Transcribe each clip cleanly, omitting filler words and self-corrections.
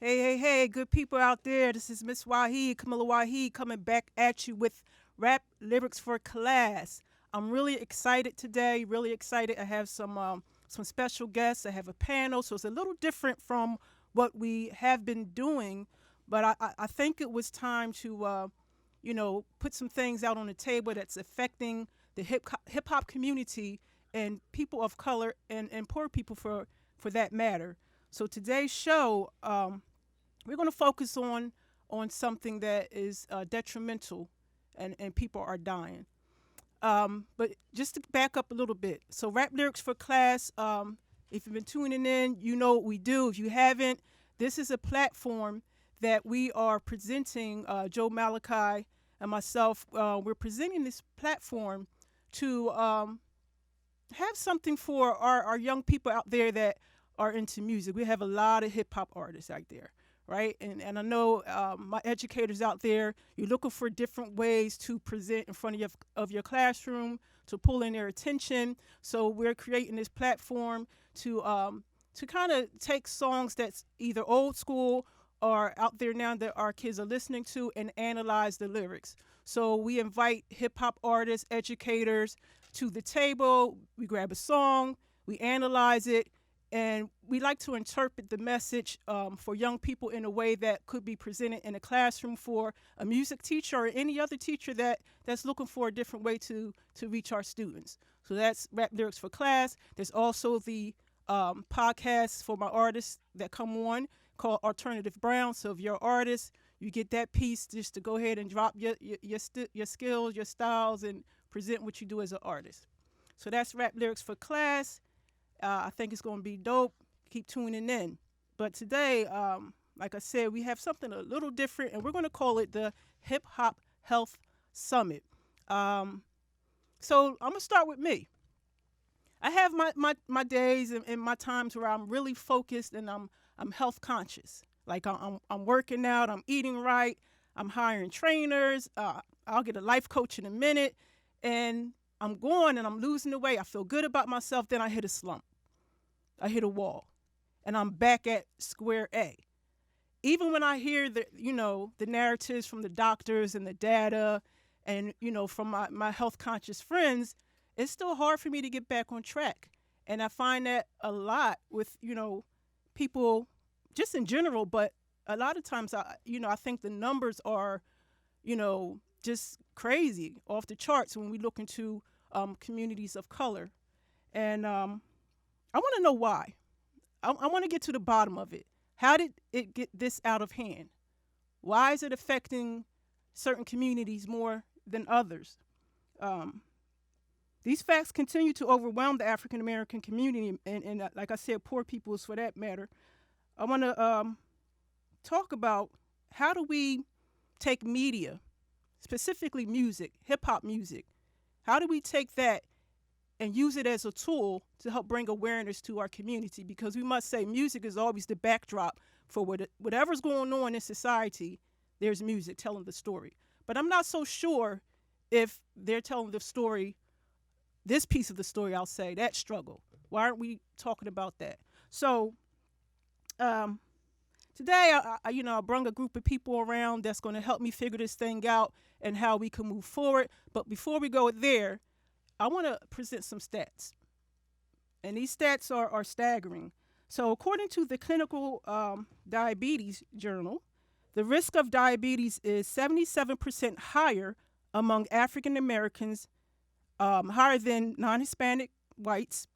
Hey, good people out there. This is Miss Waheed, Kameelah Waheed, coming back at you with rap lyrics for class. I'm really excited today, really excited. I have some special guests. I have a panel, so it's a little different from what we have been doing, but I think it was time to, put some things out on the table that's affecting the hip hop community and people of color and poor people for that matter. So today's show, we're going to focus on something that is detrimental, and people are dying. But just to back up a little bit, so rap lyrics for class. If you've been tuning in, you know what we do. If you haven't, this is a platform that we are presenting. Joe Malachi and myself, we're presenting this platform to have something for our young people out there that are into music. We have a lot of hip hop artists out there, right? And I know my educators out there, you're looking for different ways to present in front of your classroom to pull in their attention. So we're creating this platform to kind of take songs that's either old school or out there now that our kids are listening to and analyze the lyrics. So we invite hip hop artists, educators to the table. We grab a song, we analyze it, and we like to interpret the message for young people in a way that could be presented in a classroom for a music teacher or any other teacher that's looking for a different way to reach our students. So that's Rap Lyrics for Class. There's also the podcast for my artists that come on called Alternative Brown. So if you're an artist, you get that piece just to go ahead and drop your skills, your styles, and present what you do as an artist. So that's Rap Lyrics for Class. I think it's going to be dope. Keep tuning in. But today, like I said, we have something a little different, and we're going to call it the Hip Hop Health Summit. So I'm going to start with me. I have my days and my times where I'm really focused and I'm health conscious. Like I'm working out, I'm eating right, I'm hiring trainers. I'll get a life coach in a minute, and I'm going and I'm losing the weight. I feel good about myself. Then I hit a slump. I hit a wall, and I'm back at square A. Even when I hear the narratives from the doctors and the data, and from my health conscious friends, it's still hard for me to get back on track. And I find that a lot with people, just in general, but a lot of times I think the numbers are just crazy, off the charts when we look into communities of color. And I want to know why. I want to get to the bottom of it. How did it get this out of hand? Why is it affecting certain communities more than others? These facts continue to overwhelm the African American community, and like I said, poor peoples for that matter. I want to talk about how do we take media, specifically music, hip hop music, how do we take that and use it as a tool to help bring awareness to our community? Because we must say music is always the backdrop for whatever's going on in society. There's music telling the story. But I'm not so sure if they're telling the story, this piece of the story, I'll say, that struggle. Why aren't we talking about that? So today, I brought a group of people around that's going to help me figure this thing out and how we can move forward. But before we go there, I want to present some stats. And these stats are staggering. So according to the Clinical Diabetes Journal, the risk of diabetes is 77% higher among African Americans, higher than non-Hispanic whites.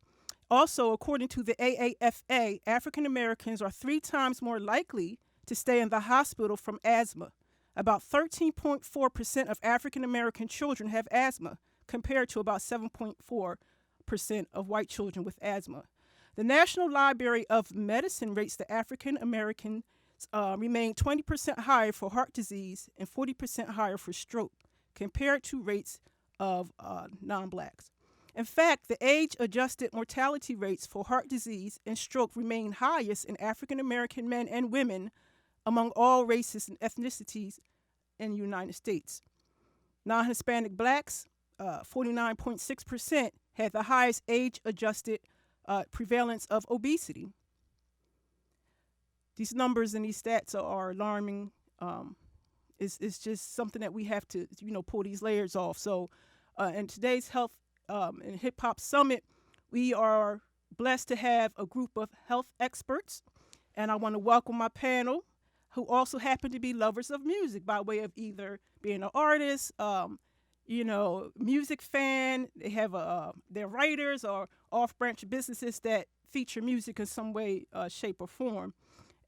Also, according to the AAFA, African Americans are 3 times more likely to stay in the hospital from asthma. About 13.4% of African American children have asthma, compared to about 7.4% of white children with asthma. The National Library of Medicine rates the African Americans remain 20% higher for heart disease and 40% higher for stroke, compared to rates of non-blacks. In fact, the age-adjusted mortality rates for heart disease and stroke remain highest in African American men and women among all races and ethnicities in the United States. Non-Hispanic blacks, 49.6%, had the highest age-adjusted prevalence of obesity. these numbers and these stats are alarming. It's just something that we have to, pull these layers off. So, in today's Health and Hip Hop Summit, we are blessed to have a group of health experts, and I want to welcome my panel, who also happen to be lovers of music by way of either being an artist, music fan. They have they're writers or off-branch businesses that feature music in some way, shape, or form.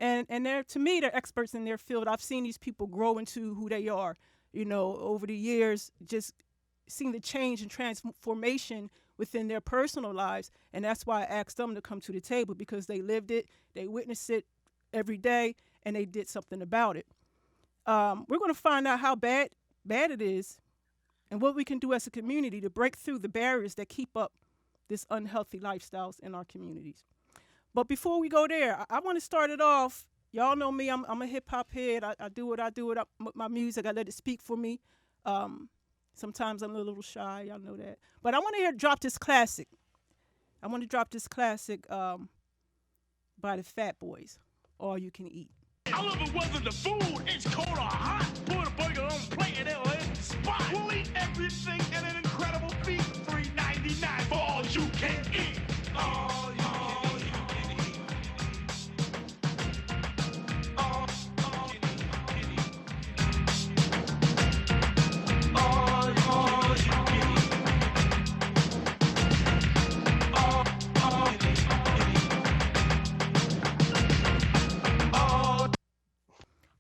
And they're, to me, they're experts in their field. I've seen these people grow into who they are, over the years, just seeing the change and transformation within their personal lives. And that's why I asked them to come to the table, because they lived it, they witnessed it every day, and they did something about it. We're going to find out how bad it is and what we can do as a community to break through the barriers that keep up this unhealthy lifestyles in our communities. But before we go there, I want to start it off. Y'all know me. I'm a hip hop head. I do what I do with my music. I let it speak for me. Sometimes I'm a little shy. Y'all know that. But I want to drop this classic. I want to drop this classic by the Fat Boys, All You Can Eat. I love it whether the food is cold or hot. Put a burger on plate and it'll hit the spot. We'll eat everything in an incredible feast. $3.99 for all you can eat. All you can eat. All you can eat. All you can eat.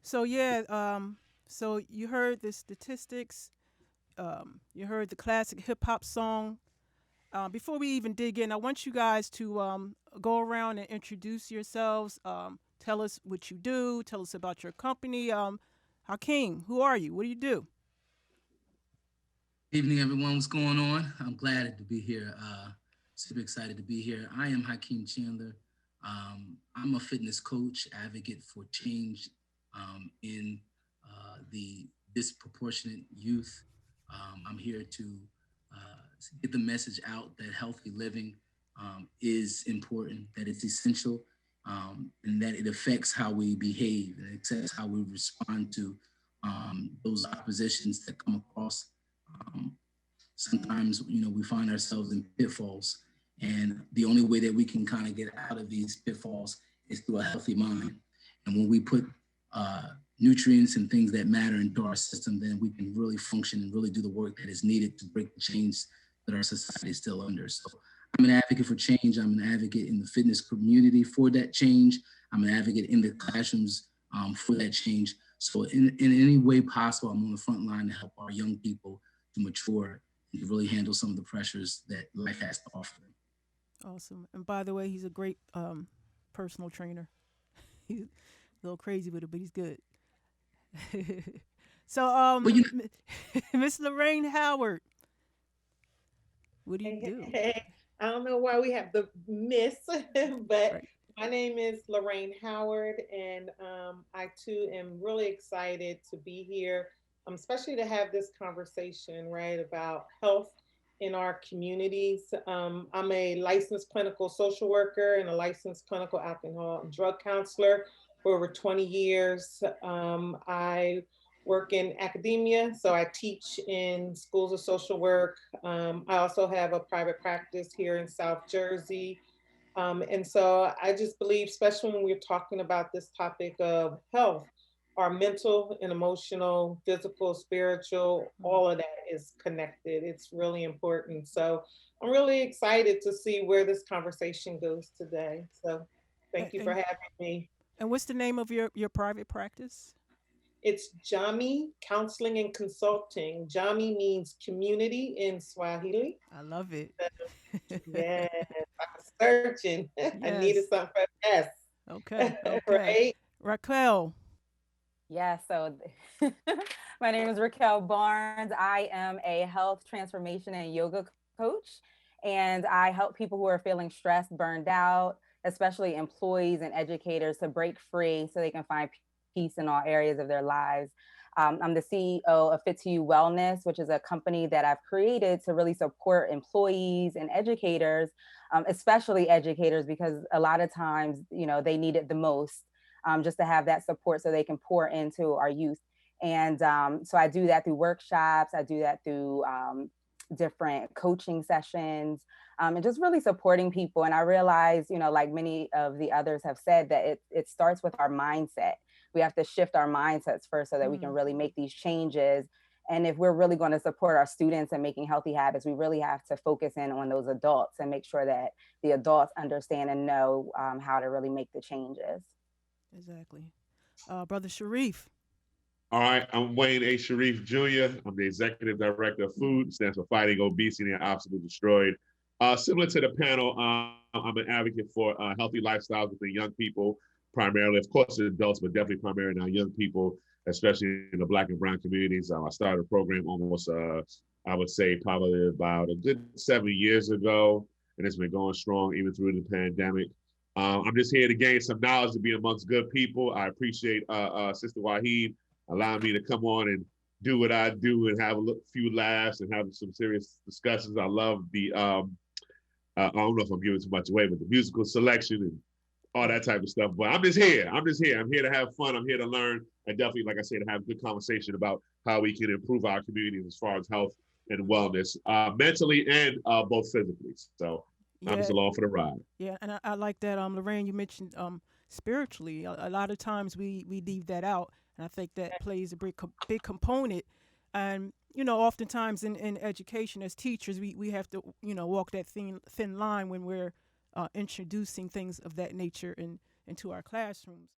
So so you heard the statistics, you heard the classic hip hop song. Before we even dig in, I want you guys to go around and introduce yourselves. Tell us what you do. Tell us about your company. Hakeem, who are you? What do you do? Evening, everyone. What's going on? I'm glad to be here. Super excited to be here. I am Hakeem Chandler. I'm a fitness coach, advocate for change in the disproportionate youth. I'm here to get the message out that healthy living is important, that it's essential, and that it affects how we behave, and it affects how we respond to those oppositions that come across. Sometimes, we find ourselves in pitfalls, and the only way that we can kind of get out of these pitfalls is through a healthy mind. And when we put nutrients and things that matter into our system, then we can really function and really do the work that is needed to break the change that our society is still under. So I'm an advocate for change. I'm an advocate in the fitness community for that change. I'm an advocate in the classrooms for that change. So in any way possible, I'm on the front line to help our young people to mature and to really handle some of the pressures that life has to offer them. Awesome. And by the way, he's a great personal trainer. He's a little crazy with it, but he's good. So, Miss Lorraine Howard, what do you do? Hey, I don't know why we have the miss, but right. My name is Lorraine Howard, and I too am really excited to be here, especially to have this conversation, right, about health in our communities. I'm a licensed clinical social worker and a licensed clinical alcohol and drug counselor for over 20 years. I work in academia, so I teach in schools of social work. I also have a private practice here in South Jersey. And so I just believe, especially when we're talking about this topic of health, our mental and emotional, physical, spiritual, all of that is connected. It's really important. So I'm really excited to see where this conversation goes today. So thank you for having me. And what's the name of your private practice? It's Jamii Counseling and Consulting. Jamii means community in Swahili. I love it. Yes, I'm searching. Yes. I needed something for S. Okay. Right? Raquel. Yeah, so my name is Raquel Barnes. I am a health transformation and yoga coach, and I help people who are feeling stressed, burned out, especially employees and educators, to break free so they can find peace in all areas of their lives. I'm the CEO of Fit to You Wellness, which is a company that I've created to really support employees and educators, especially educators, because a lot of times, they need it the most. just to have that support so they can pour into our youth. And so I do that through workshops. I do that through different coaching sessions, and just really supporting people. And I realize, like many of the others have said, that it starts with our mindset. We have to shift our mindsets first so that we can really make these changes. And if we're really going to support our students in making healthy habits, we really have to focus in on those adults and make sure that the adults understand and know how to really make the changes. Exactly. Brother Sharif. All right, I'm Wayne A. Sharif Jr. I'm the Executive Director of Food, stands for Fighting Obesity and Obstacles Destroyed. Similar to the panel, I'm an advocate for healthy lifestyles within young people, primarily, of course, adults, but definitely primarily now young people, especially in the Black and brown communities. I started a program almost, I would say, probably about a good 7 years ago, and it's been going strong even through the pandemic. I'm just here to gain some knowledge, to be amongst good people. I appreciate Sister Waheed allowing me to come on and do what I do and have a few laughs and have some serious discussions. I love the, I don't know if I'm giving too much away, but the musical selection and all that type of stuff. But I'm just here. I'm here to have fun. I'm here to learn, and definitely, like I said, to have a good conversation about how we can improve our communities as far as health and wellness, mentally and both physically. So I'm just along for the ride. Yeah, and I like that, Lorraine, you mentioned spiritually. A lot of times we leave that out, and I think that plays a big component. And, oftentimes in education as teachers, we have to, walk that thin line when we're introducing things of that nature into our classrooms.